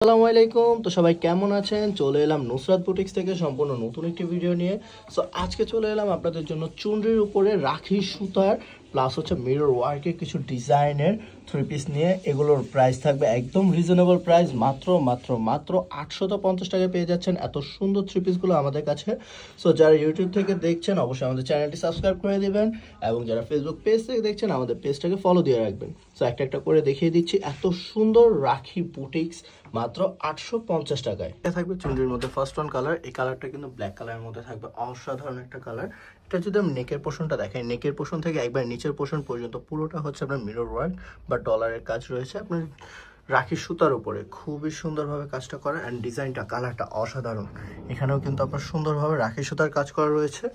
আসসালামু আলাইকুম। তো সবাই কেমন আছেন? চলে এলাম নুসরাত বুটিক্স থেকে সম্পূর্ণ নতুন একটি ভিডিও নিয়ে। সো আজকে চলে এলাম আপনাদের জন্য চুনরির উপরে রাখি সুতার প্লাস হচ্ছে মিরর ওয়ার্কের কিছু ডিজাইনের থ্রি পিস নিয়ে। এগুলোর প্রাইস থাকবে একদম রিজনেবল প্রাইস, মাত্র 850 টাকায় পেয়ে যাচ্ছেন এত সুন্দর থ্রি পিসগুলো আমাদের কাছে। সো যারা ইউটিউব থেকে দেখছেন অবশ্যই আমাদের চ্যানেলটি সাবস্ক্রাইব করে দিবেন, এবং যারা ফেসবুক পেজ থেকে দেখছেন আমাদের পেজটাকে ফলো দিয়ে রাখবেন। সো একটা একটা করে দেখিয়ে দিচ্ছি এত সুন্দর রাখি বুটিক্স মাত্র 850 টাকায়। এটা থাকবে চুনরির মধ্যে ফার্স্ট ওয়ান কালার। এই কালারটা কিন্তু ব্ল্যাক কালারের মধ্যে থাকবে, অসাধারণ একটা কালার। এটা যদি আমি নেকের পোর্শনটা দেখাই, নেকের পোর্শন থেকে একবার নিচের পোর্শন পর্যন্ত পুরোটা হচ্ছে আপনার মিরর ওয়ার্ক বা ডলারের কাজ রয়েছে আপনার রাখি সুতার উপরে। খুবই সুন্দরভাবে কাজটা করা, অ্যান্ড ডিজাইনটা কালারটা অসাধারণ। এখানেও কিন্তু আপনার সুন্দরভাবে রাখি সুতার কাজ করা রয়েছে।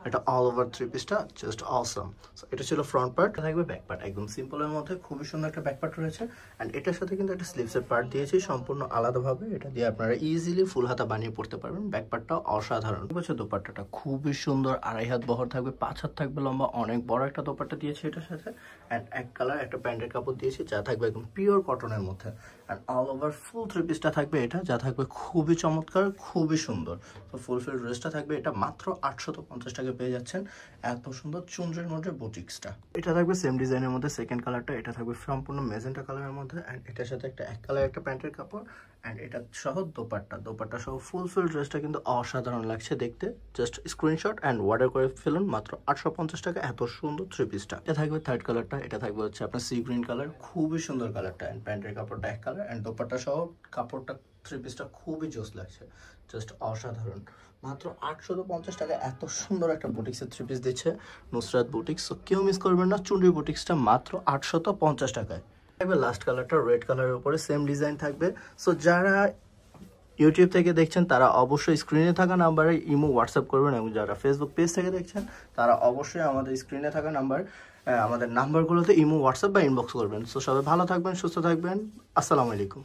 এটা অল ওভার থ্রি পিসটা জাস্ট অসম। সো এটা ছিল ফ্রন্ট পার্ট। থাকবে ব্যাক পার্ট একদম সিম্পলের মধ্যে, খুবই সুন্দর একটা ব্যাক পার্ট রয়েছে। অ্যান্ড এটার সাথে কিন্তু একটা স্লিভসের পার্ট দিয়েছি সম্পূর্ণ আলাদাভাবে। এটা দিয়ে আপনারা ইজিলি ফুল হাতা বানিয়ে পড়তে পারবেন। ব্যাক পার্টটা অসাধারণ। হচ্ছে দোপাট্টাটা খুবই সুন্দর, 2.5 হাত বহর থাকবে, 5 হাত থাকবে লম্বা, অনেক বড় একটা দোপাট্টা দিয়েছি এটার সাথে। অ্যান্ড এক কালার একটা প্যান্টের কাপড় দিয়েছি যা থাকবে একদম পিওর কটনের মধ্যে। And all over full three পিসটা থাকবে এটা, যা থাকবে খুবই চমৎকার, খুবই সুন্দর। তো ফুল ফিল ড্রেসটা থাকবে এটা মাত্র 850 টাকা পেয়ে যাচ্ছেন এত সুন্দর চুনরির মধ্যে বুটিক্সটা। এটা থাকবে সেম ডিজাইনের মধ্যে সেকেন্ড কালারটা। এটা থাকবে সম্পূর্ণ মেজেন্টা কালারের মধ্যে, অ্যান্ড এটার সাথে একটা এক কালার একটা প্যান্টের কাপড়, অ্যান্ড এটা সহ দোপাট্টা সহ ফুল ফিল ড্রেসটা কিন্তু অসাধারণ লাগছে দেখতে। জাস্ট স্ক্রিনশট অ্যান্ড অর্ডার করে ফেলুন মাত্র 850 টাকা এত সুন্দর থ্রি পিসটা। এটা থাকবে থার্ড কালারটা। এটা থাকবে হচ্ছে আপনার সি গ্রিন কালার, খুবই সুন্দর কালারটা। অ্যান্ড প্যান্টের কাপড়টা এক কালার, অ্যান্ড দোপাট্টা সহ কাপড়টা থ্রি পিসটা খুবই জোস লাগছে, জাস্ট অসাধারণ। মাত্র 850 টাকা এত সুন্দর একটা বুটিক্সের থ্রি পিস দিচ্ছে নুসরাত বুটিক্স। সো কেউ মিস করবেন না, চুনরি বুটিক্সটা মাত্র 850 টাকায়। থাকবে লাস্ট কালারটা রেড কালারের উপরে সেম ডিজাইন থাকবে। সো যারা ইউটিউব থেকে দেখছেন তারা অবশ্যই স্ক্রিনে থাকা নাম্বারে ইমো হোয়াটসঅ্যাপ করবেন, এবং যারা ফেসবুক পেজ থেকে দেখছেন তারা অবশ্যই আমাদের স্ক্রিনে থাকা আমাদের নাম্বারগুলোতে ইমো হোয়াটসঅ্যাপ বা ইনবক্স করবেন। সো সবাই ভালো থাকবেন, সুস্থ থাকবেন। আসসালামু আলাইকুম।